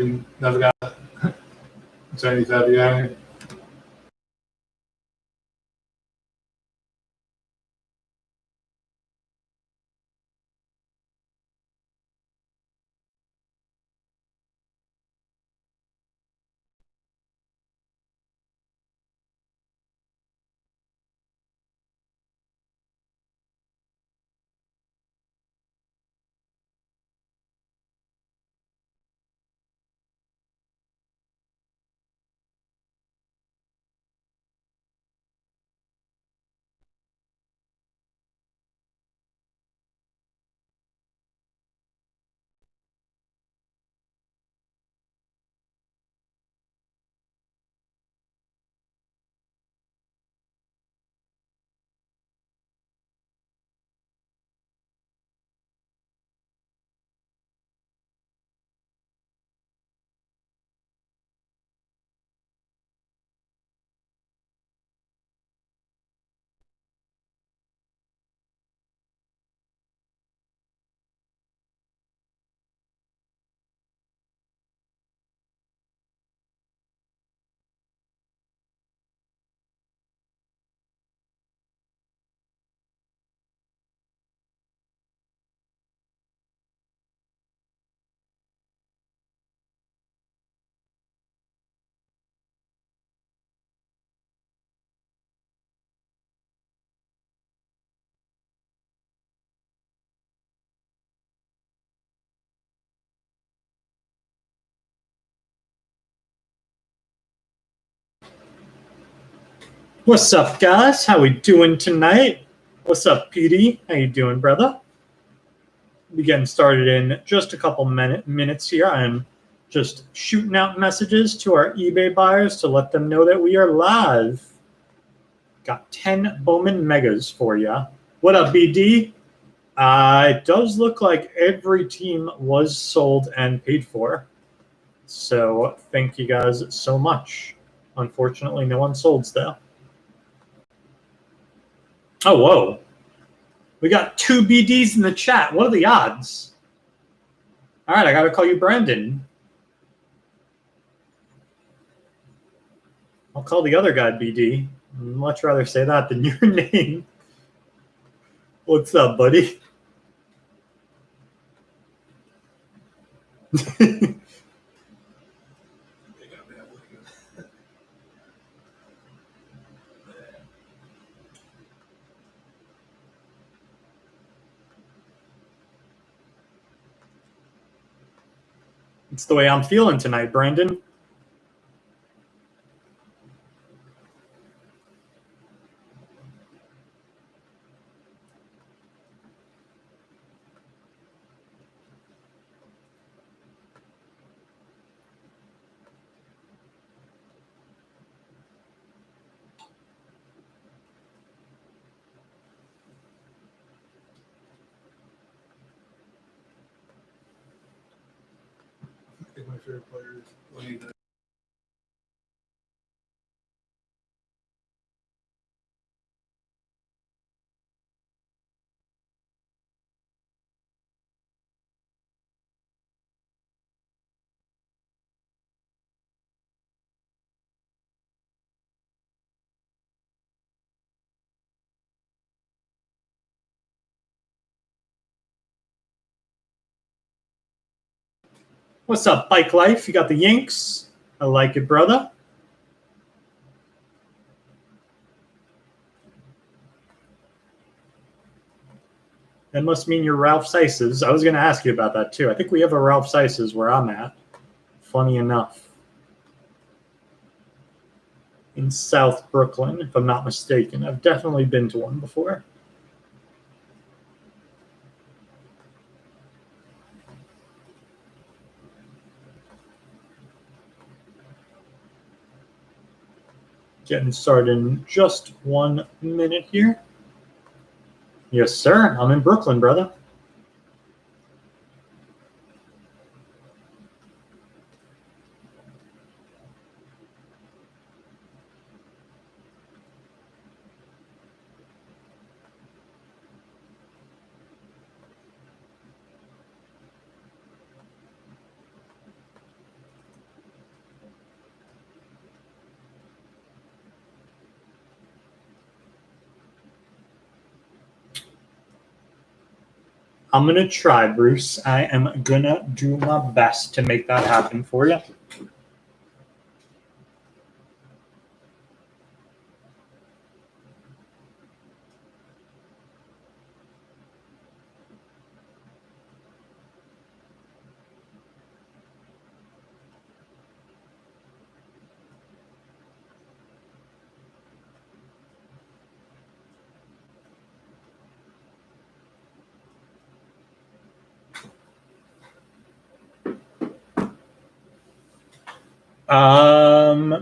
fucking navigare Chinese navigare. What's up, guys? How we doing tonight? What's up, PD? How you doing, brother? We'll be getting started in just a couple minutes here. I'm just shooting out messages to our eBay buyers to let them know that we are live. Got 10 Bowman Megas for you. What up, BD? It does look like every team was sold and paid for. So thank you guys so much. Unfortunately, no one sold though. Oh, whoa. We got 2 BDs in the chat. What are the odds? All right, I got to call you Brandon. I'll call the other guy BD. I'd much rather say that than your name. What's up, buddy? It's the way I'm feeling tonight, Brandon. I think my favorite player is Lenny. What's up, Bike Life? You got the Yanks? I like it, brother. That must mean you're Ralph Seises. I was going to ask you about that, too. I think we have a Ralph Seises where I'm at. Funny enough. In South Brooklyn, if I'm not mistaken. I've definitely been to one before. Getting started in just 1 minute here. Yes, sir. I'm in Brooklyn, brother. I'm going to try, Bruce. I am going to do my best to make that happen for you.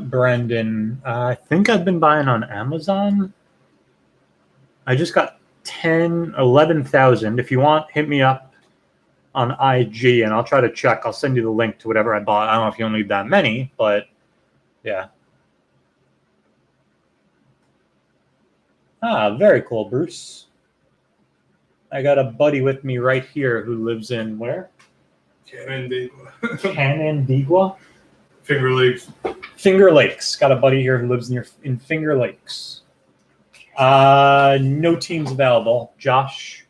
Brendan, I think I've been buying on Amazon. I just got 11,000. If you want, hit me up on IG and I'll try to check. I'll send you the link to whatever I bought. I don't know if you'll need that many, but yeah. Ah, very cool, Bruce. I got a buddy with me right here who lives in where? Canandaigua. Canandaigua? Finger Lakes. Finger Lakes. Got a buddy here who lives in Finger Lakes. No teams available. Josh,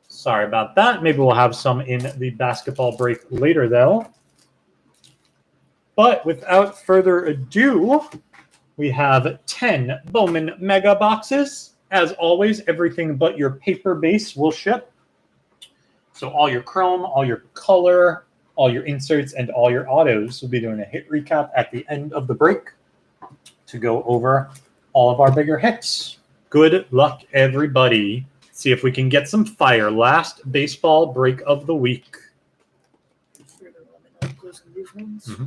sorry about that. Maybe we'll have some in the basketball break later, though. But without further ado, we have 10 Bowman Mega Boxes. As always, everything but your paper base will ship. So all your chrome, all your color, all your inserts, and all your autos. We'll be doing a hit recap at the end of the break to go over all of our bigger hits. Good luck, everybody. See if we can get some fire. Last baseball break of the week. Mm-hmm.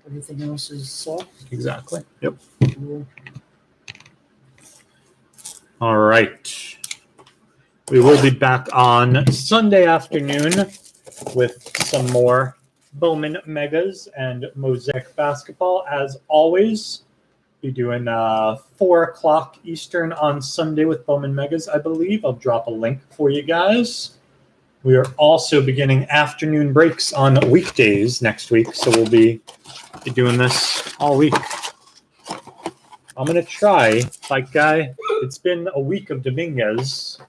Everything else is soft. Exactly. Yep. Cool. All right. We will be back on Sunday afternoon with some more Bowman Megas and Mosaic Basketball. As always, be doing 4 o'clock Eastern on Sunday with Bowman Megas, I believe. I'll drop a link for you guys. We are also beginning afternoon breaks on weekdays next week, so we'll be doing this all week. I'm going to try, Bike Guy. It's been a week of Dominguez,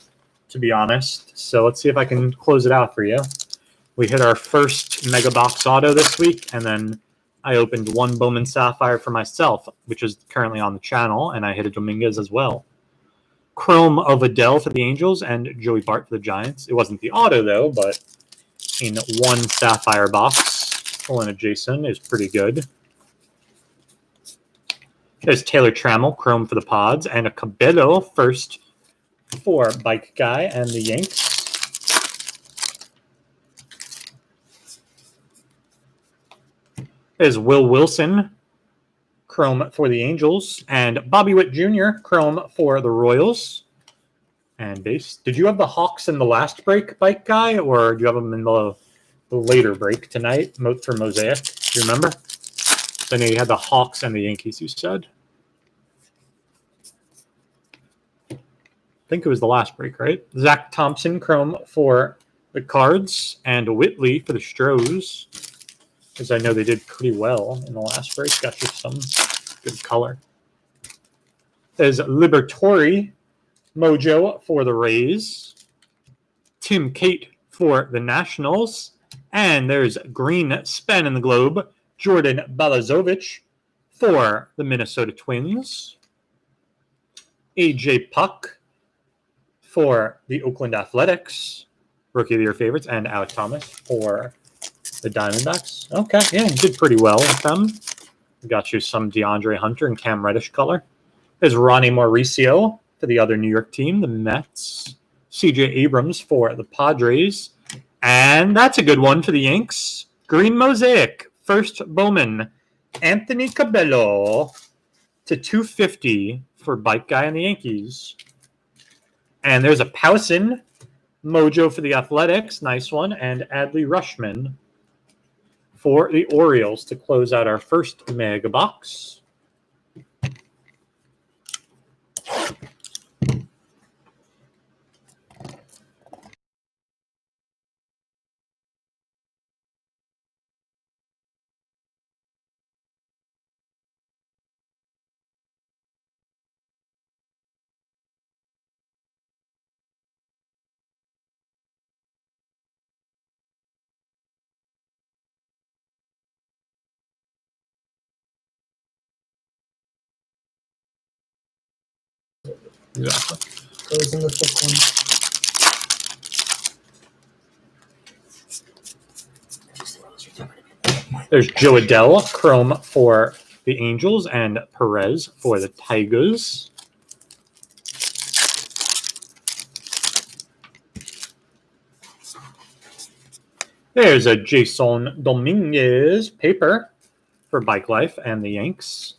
to be honest, so let's see if I can close it out for you. We hit our first Mega Box Auto this week, and then I opened one Bowman Sapphire for myself, which is currently on the channel, and I hit a Dominguez as well. Chrome of Adele for the Angels and Joey Bart for the Giants. It wasn't the auto, though, but in one Sapphire box, pulling a Jason is pretty good. There's Taylor Trammell, Chrome for the Pods, and a Cabello first for Bike Guy and the Yanks. There's Will Wilson, Chrome for the Angels, and Bobby Witt Jr., Chrome for the Royals. And base. Did you have the Hawks in the last break, Bike Guy, or do you have them in the later break tonight for Mosaic? Do you remember? I know you had the Hawks and the Yankees, you said. I think it was the last break, right? Zach Thompson, Chrome for the Cards, and Whitley for the Stros, because I know they did pretty well in the last break. Got you some good color. There's Libertori Mojo for the Rays, Tim Kate for the Nationals, and there's Green Spen in the Globe, Jordan Balazovic for the Minnesota Twins, AJ Puck for the Oakland Athletics, Rookie of the Year favorites, and Alec Thomas for the Diamondbacks. Okay, yeah, you did pretty well with them. Got you some DeAndre Hunter and Cam Reddish color. There's Ronnie Mauricio for the other New York team, the Mets. CJ Abrams for the Padres. And that's a good one for the Yanks. Green Mosaic, first Bowman, Anthony Cabello to 250 for Bike Guy and the Yankees. And there's a Powson Mojo for the Athletics, nice one, and Adley Rushman for the Orioles to close out our first Mega Box. Exactly. Goes in the thick one. There's Joe Adele, chrome for the Angels, and Perez for the Tigers. There's a Jason Dominguez paper for Bike Life and the Yanks.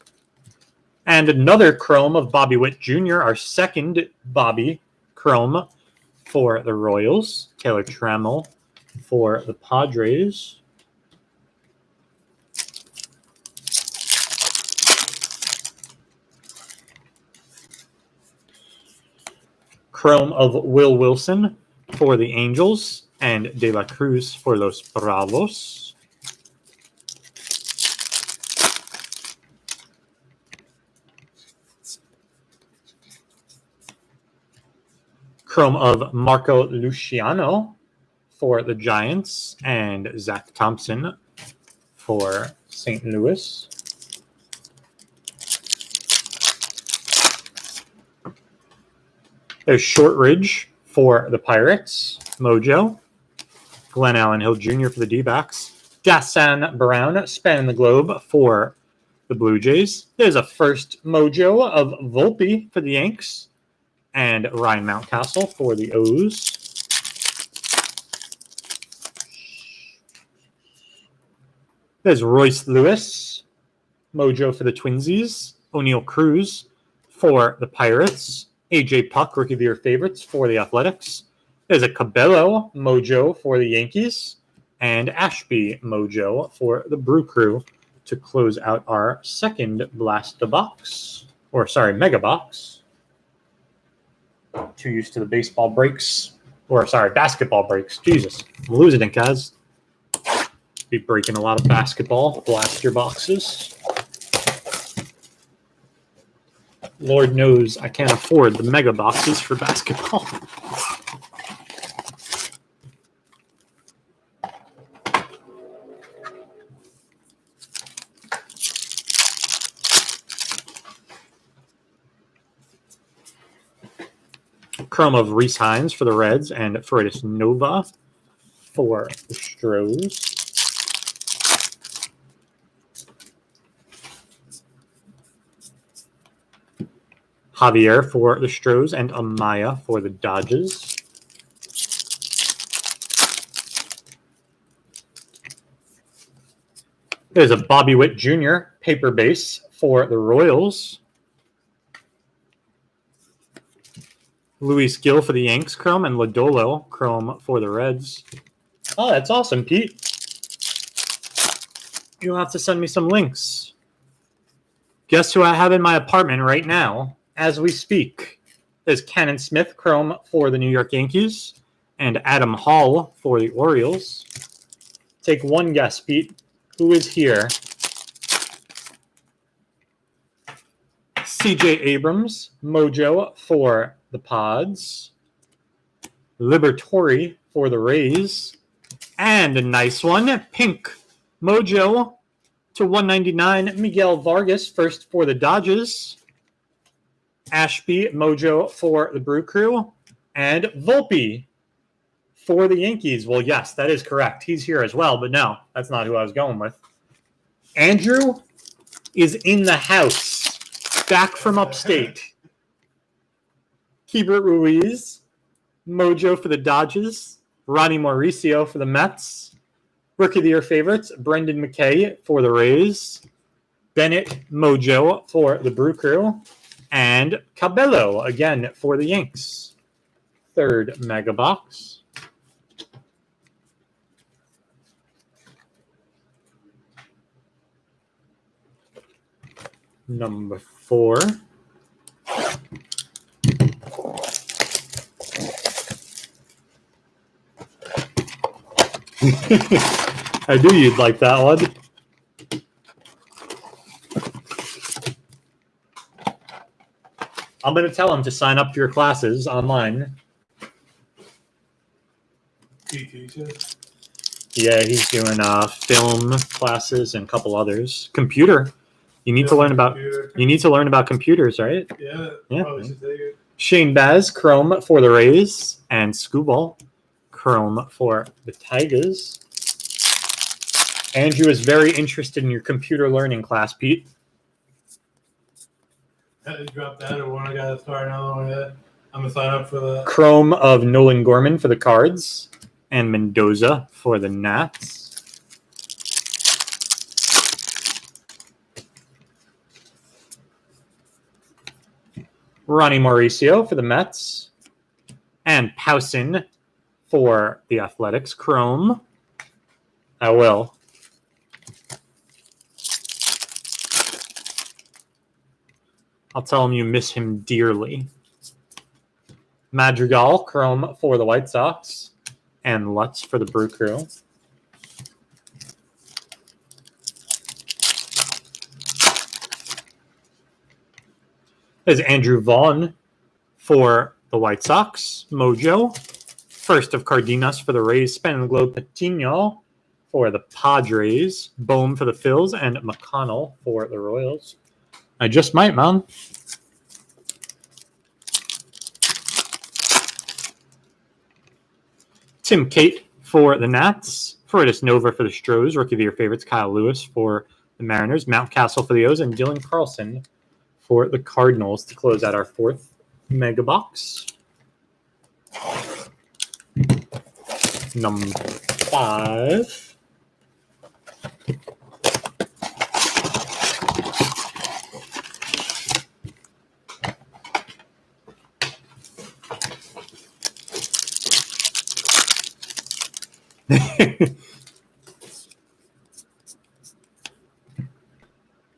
And another chrome of Bobby Witt Jr., our second Bobby chrome for the Royals. Taylor Trammell for the Padres. Chrome of Will Wilson for the Angels and De La Cruz for Los Bravos. Chrome of Marco Luciano for the Giants and Zach Thompson for St. Louis. There's Shortridge for the Pirates, Mojo. Glenn Allen Hill Jr. for the D-backs. Dassan Brown, spanning the globe for the Blue Jays. There's a first Mojo of Volpe for the Yanks. And Ryan Mountcastle for the O's. There's Royce Lewis, Mojo for the Twinsies. O'Neal Cruz for the Pirates. AJ Puck, Rookie of the Year favorites for the Athletics. There's a Cabello Mojo for the Yankees. And Ashby Mojo for the Brew Crew to close out our second Blaster box. Or, sorry, Mega box. Too used to the baseball breaks. Or, sorry, basketball breaks. Jesus, I'm losing it, guys. Be breaking a lot of basketball blaster boxes. Lord knows I can't afford the mega boxes for basketball. Chrome of Reese Hines for the Reds and Freudis Nova for the Stros. Javier for the Stros and Amaya for the Dodgers. There's a Bobby Witt Jr. paper base for the Royals. Luis Gill for the Yanks chrome and Lodolo chrome for the Reds. Oh, that's awesome, Pete. You'll have to send me some links. Guess who I have in my apartment right now as we speak? There's Cannon Smith chrome for the New York Yankees and Adam Hall for the Orioles. Take one guess, Pete. Who is here? CJ Abrams, Mojo for the Pods. Liberatore for the Rays. And a nice one, pink Mojo to 199, Miguel Vargas, first for the Dodgers. Ashby Mojo for the Brew Crew. And Volpe for the Yankees. Well, yes, that is correct. He's here as well, but no, that's not who I was going with. Andrew is in the house, back from upstate. Keibert Ruiz, Mojo for the Dodgers. Ronnie Mauricio for the Mets. Rookie of the Year favorites, Brendan McKay for the Rays. Bennett Mojo for the Brew Crew. And Cabello, again, for the Yanks. Third mega box. Number 4. I knew you'd like that one. I'm going to tell him to sign up for your classes online. He teaches. Yeah, he's doing film classes and a couple others. Computer. You need to learn about. Computer. You need to learn about computers, right? Yeah. Yeah. Probably should take it. Shane Baz, chrome for the Rays, and Scooball, chrome for the Tigers. Andrew is very interested in your computer learning class, Pete. Had to drop that, or when I gotta start another one yet. I'm gonna sign up for that. Chrome of Nolan Gorman for the Cards, and Mendoza for the Nats. Ronnie Mauricio for the Mets, and Powson for the Athletics. Chrome. I will. I'll tell him you miss him dearly. Madrigal, chrome for the White Sox, and Lutz for the Brew Crew. There's Andrew Vaughn for the White Sox. Mojo. First of Cardenas for the Rays. Spin and Globe Patino for the Padres. Bowman for the Phils. And McConnell for the Royals. I just might, man. Tim Cate for the Nats. Freitas Nova for the Stros. Rookie of the Year favorites. Kyle Lewis for the Mariners. Mountcastle for the O's. And Dylan Carlson for the Cardinals to close out our fourth mega box. Number 5.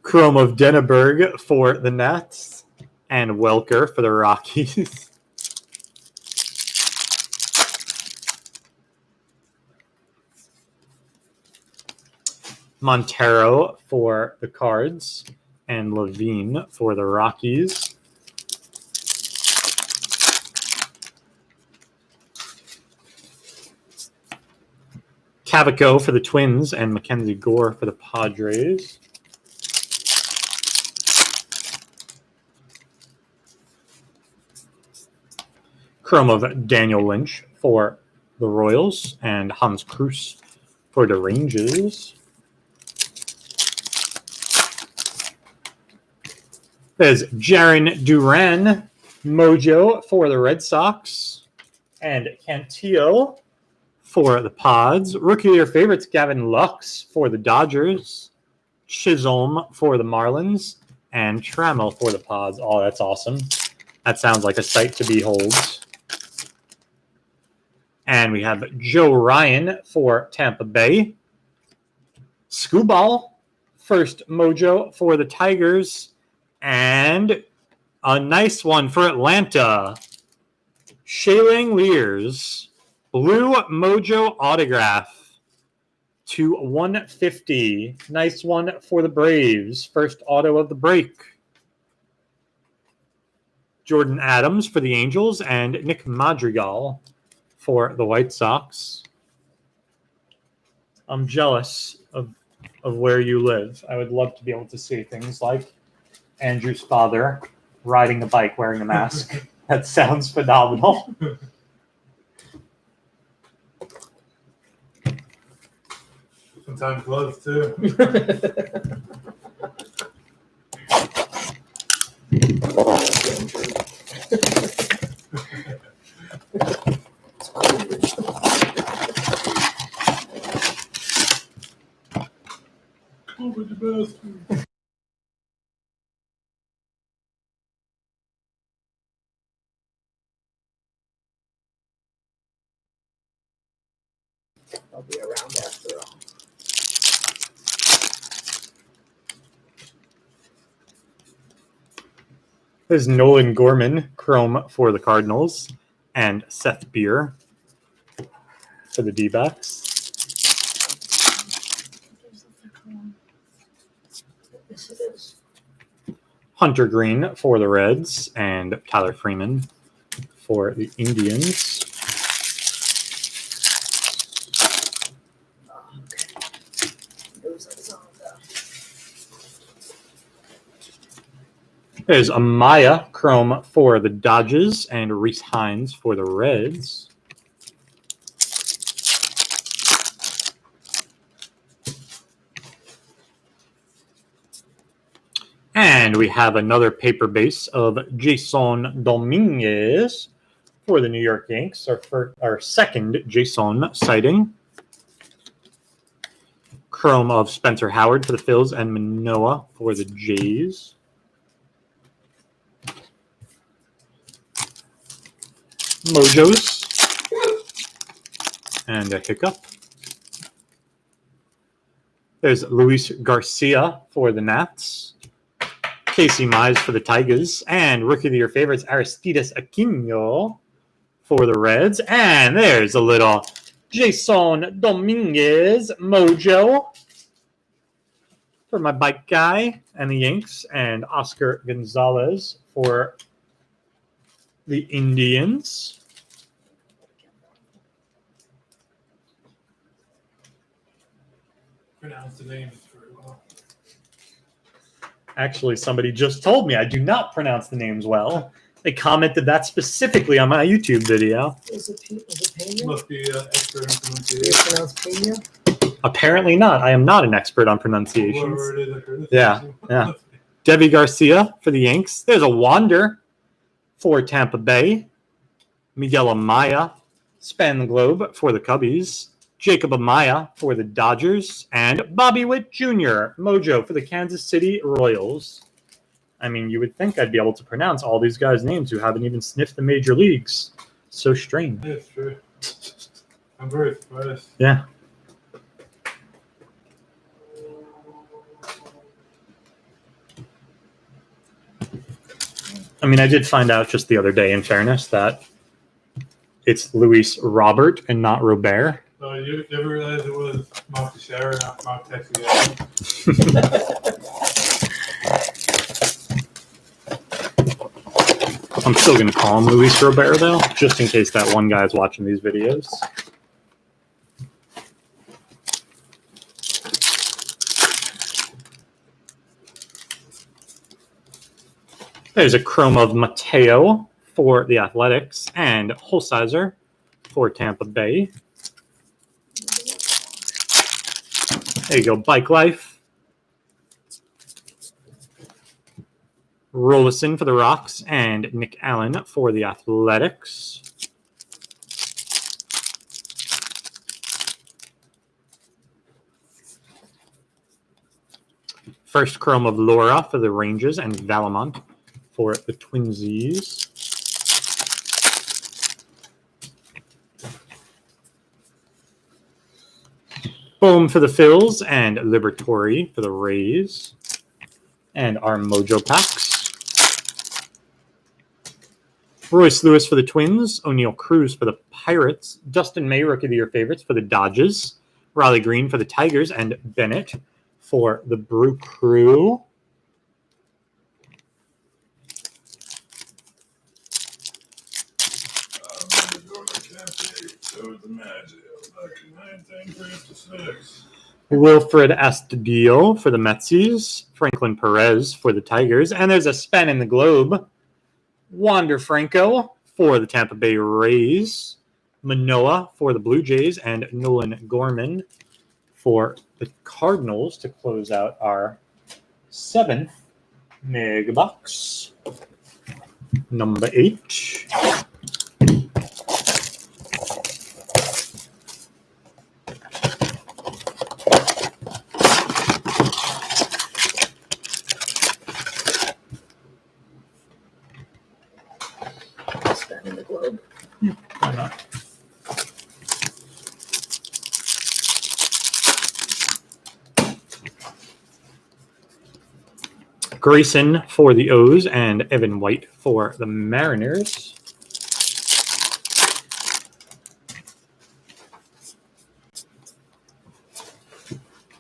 Chrome of Denneberg for the Nats, and Welker for the Rockies. Montero for the Cards, and Levine for the Rockies. Cavaco for the Twins, and Mackenzie Gore for the Padres. Chrome of Daniel Lynch for the Royals, and Hans Cruz for the Rangers. There's Jaron Duran, Mojo for the Red Sox, and Cantillo for the Pods. Rookie of the Year favorites, Gavin Lux for the Dodgers, Chisholm for the Marlins, and Trammell for the Pods. Oh, that's awesome. That sounds like a sight to behold. And we have Joe Ryan for Tampa Bay. Scooball, first Mojo for the Tigers. And a nice one for Atlanta. Shaling Lears, Blue Mojo autograph to 150. Nice one for the Braves. First auto of the break. Jordan Adams for the Angels, and Nick Madrigal for the White Sox. I'm jealous of where you live. I would love to be able to see things like Andrew's father riding a bike wearing a mask. That sounds phenomenal. Sometimes gloves too. Over the bathroom. I'll be around after all. There's Nolan Gorman, chrome for the Cardinals, and Seth Beer for the D-backs. Yes, it is. Hunter Green for the Reds, and Tyler Freeman for the Indians. Oh, okay. Those are some of the There's Amaya Chrome for the Dodgers and Reese Hines for the Reds. And we have another paper base of Jason Dominguez for the New York Yankees, our second Jason sighting. Chrome of Spencer Howard for the Phils and Manoah for the Jays. Mojos. And a hiccup. There's Luis Garcia for the Nats. Casey Mize for the Tigers. And Rookie of the Year favorites, Aristides Aquino for the Reds. And there's a little Jason Dominguez mojo for my bike guy and the Yanks. And Oscar Gonzalez for the Indians. Pronounce the names very well. Actually, somebody just told me I do not pronounce the names well. They commented that specifically on my YouTube video. Is it Pena? Must be expert in Do you pronunciation. pronounce Pena? Apparently not. I am not an expert on pronunciations. Whatever it is, I heard it. Yeah. Debbie Garcia for the Yanks. There's a Wander for Tampa Bay. Miguel Amaya, Span the Globe for the Cubbies. Jacob Amaya for the Dodgers. And Bobby Witt Jr., mojo for the Kansas City Royals. I mean, you would think I'd be able to pronounce all these guys' names who haven't even sniffed the major leagues. So strange. That's true. I'm very surprised. Yeah. I mean, I did find out just the other day, in fairness, that it's Luis Robert and not Robert. So you ever realize it was Mark Teixeira, not Mark Teixeira? I'm still going to call him Luis Robert, though, just in case that one guy is watching these videos. There's a chrome of Mateo for the Athletics and Holsizer for Tampa Bay. There you go, Bike Life. Rollison for the Rocks and Nick Allen for the Athletics. First chrome of Laura for the Rangers and Valamont for the Twinsies. Boom for the Phils and Liberatory for the Rays. And our Mojo packs. Royce Lewis for the Twins. O'Neal Cruz for the Pirates. Dustin May, Rookie of the Year favorites for the Dodgers. Riley Green for the Tigers. And Bennett for the Brew Crew. Wilfred Astudillo for the Metsies. Franklin Perez for the Tigers. And there's a Span in the Globe. Wander Franco for the Tampa Bay Rays. Manoah for the Blue Jays. And Nolan Gorman for the Cardinals to close out our 7th mega box. Number 8. Span in the Globe. Why not? Grayson for the O's and Evan White for the Mariners.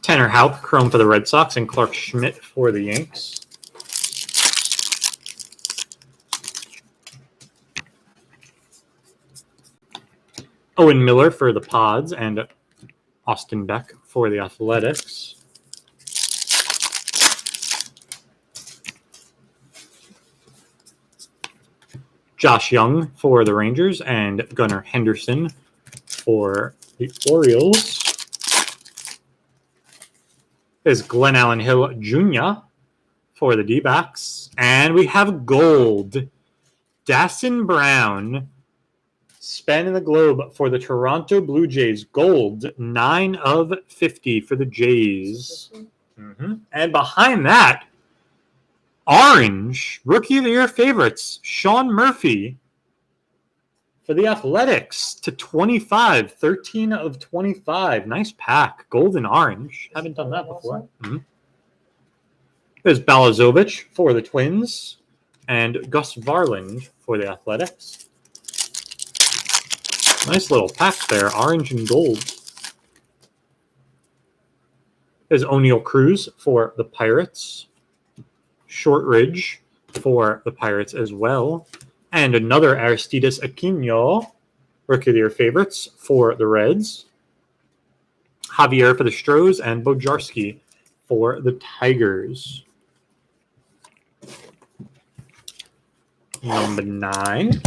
Tanner Houck, chrome for the Red Sox, and Clark Schmidt for the Yanks. Owen Miller for the Pods and Austin Beck for the Athletics. Josh Young for the Rangers and Gunnar Henderson for the Orioles. There's Glenn Allen Hill Jr. for the D-backs. And we have gold. Dassin Brown, spanning the globe for the Toronto Blue Jays. Gold, 9 of 50 for the Jays. And behind that, orange, Rookie of the Year favorites, Sean Murphy for the Athletics to 25, 13 of 25. Nice pack, gold and orange. Haven't done that before. There's Balazovic for the Twins and Gus Varland for the Athletics. Nice little pack there, orange and gold. There's O'Neal Cruz for the Pirates. Shortridge for the Pirates as well. And another Aristides Aquino, Rookie of the Year favorites for the Reds. Javier for the Stros and Bojarski for the Tigers. Number 9.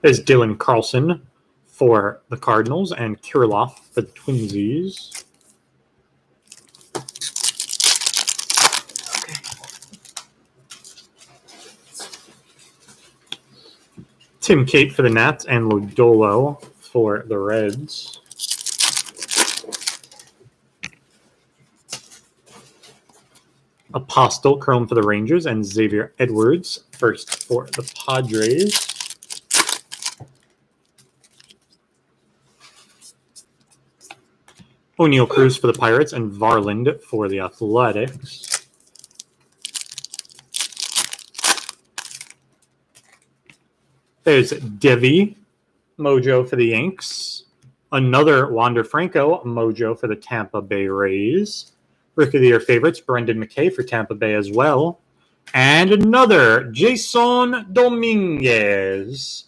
Is Dylan Carlson for the Cardinals and Kirilloff for the Twinsies. Tim Cate for the Nats and Lodolo for the Reds. Apostle Chrome for the Rangers and Xavier Edwards first for the Padres. O'Neal Cruz for the Pirates and Varland for the Athletics. There's Devi Mojo for the Yanks. Another Wander Franco Mojo for the Tampa Bay Rays. Rookie of the Year favorites, Brendan McKay for Tampa Bay as well. And another Jason Dominguez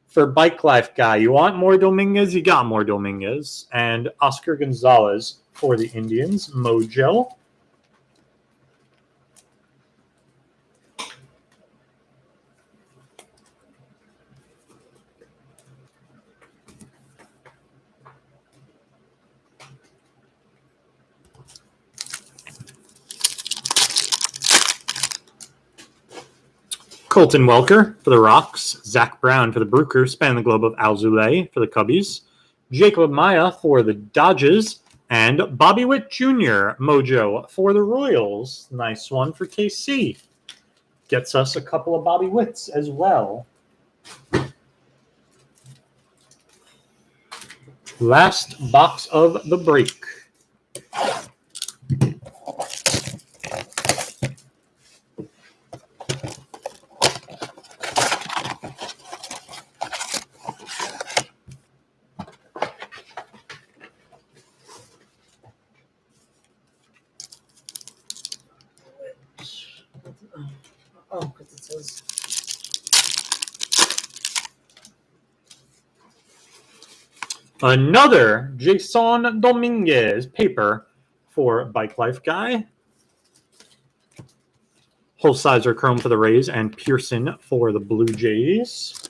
for Bike Life Guy. You want more Dominguez? You got more Dominguez. And Oscar Gonzalez for the Indians. Mojo. Colton Welker for the Rocks, Zach Brown for the Brewers, spanning the globe of Alzolay for the Cubbies, Jacob Maya for the Dodgers, and Bobby Witt Jr. Mojo for the Royals. Nice one for KC. Gets us a couple of Bobby Witts as well. Last box of the break. Oh, because it says Another Jason Dominguez paper for Bike Life Guy. Holsizer Chrome for the Rays and Pearson for the Blue Jays.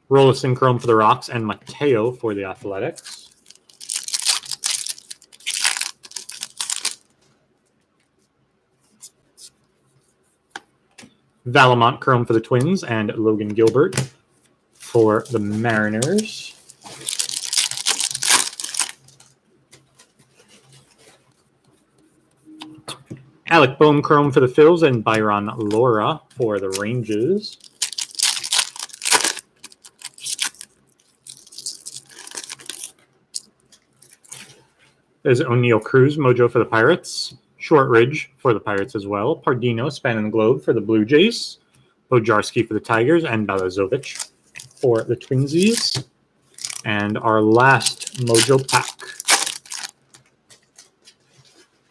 Rollison Chrome for the Rocks and Mateo for the Athletics. Valamont Chrome for the Twins and Logan Gilbert for the Mariners. Alec Bohm Chrome for the Phils and Byron Laura for the Rangers. There's O'Neal Cruz Mojo for the Pirates. Shortridge for the Pirates as well. Pardino spanning the globe for the Blue Jays. Ojarski for the Tigers, and Balazovic for the Twinsies. And our last Mojo pack.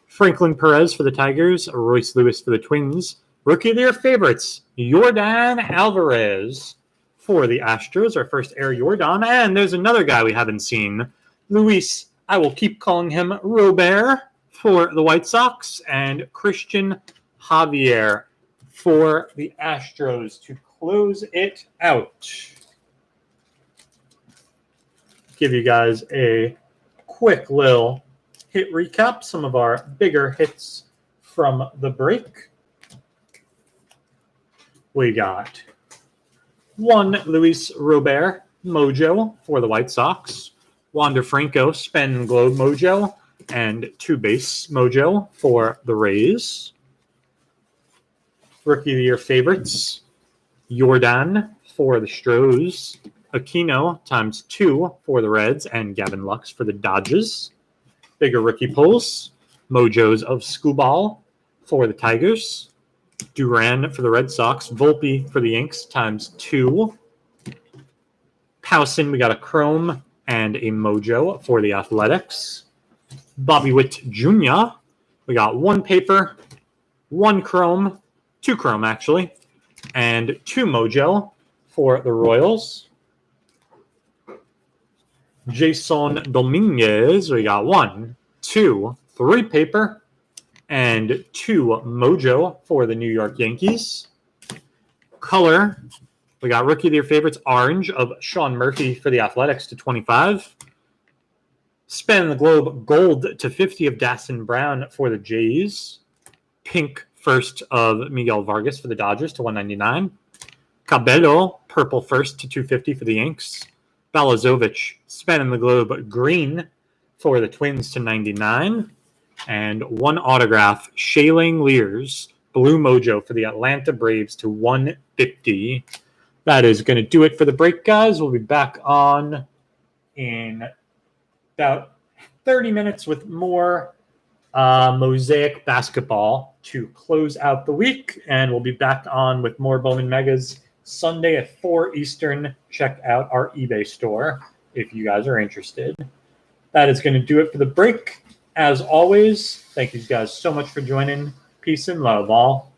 Franklin Perez for the Tigers, Royce Lewis for the Twins. Rookie of the Year favorites, Yordan Alvarez for the Astros. Our first Air Yordan. And there's another guy we haven't seen, Luis, I will keep calling him Robert for the White Sox, and Christian Javier for the Astros to close it out. Give you guys a quick little hit recap, some of our bigger hits from the break. We got one Luis Robert Mojo for the White Sox, Wander Franco Spin Globe Mojo, and 2 base Mojo for the Rays. Rookie of the Year favorites, Yordan for the Stros, Aquino ×2 for the Reds, and Gavin Lux for the Dodgers. Bigger rookie pulls, Mojos of Skubal for the Tigers, Duran for the Red Sox, Volpe for the Yanks ×2. Powson, we got a Chrome and a Mojo for the Athletics. Bobby Witt Jr., we got 1 paper, 1 Chrome, 2 Chrome actually, and 2 Mojo for the Royals. Jason Dominguez, we got 1, 2, 3 paper, and 2 Mojo for the New York Yankees. Color, we got Rookie of the Year favorites, Orange of Sean Murphy for the Athletics /25. Spin the Globe Gold /50 of Dastin Brown for the Jays. Pink first of Miguel Vargas for the Dodgers /199. Cabello Purple first /250 for the Yanks. Balazovic Spin the Globe Green for the Twins /99. And 1 autograph, Shaling Lears Blue Mojo for the Atlanta Braves /150. That is going to do it for the break, guys. We'll be back on in about 30 minutes with more Mosaic basketball to close out the week. And we'll be back on with more Bowman Megas Sunday at 4 Eastern. Check out our eBay store if you guys are interested. That is going to do it for the break. As always, thank you guys so much for joining. Peace and love, all.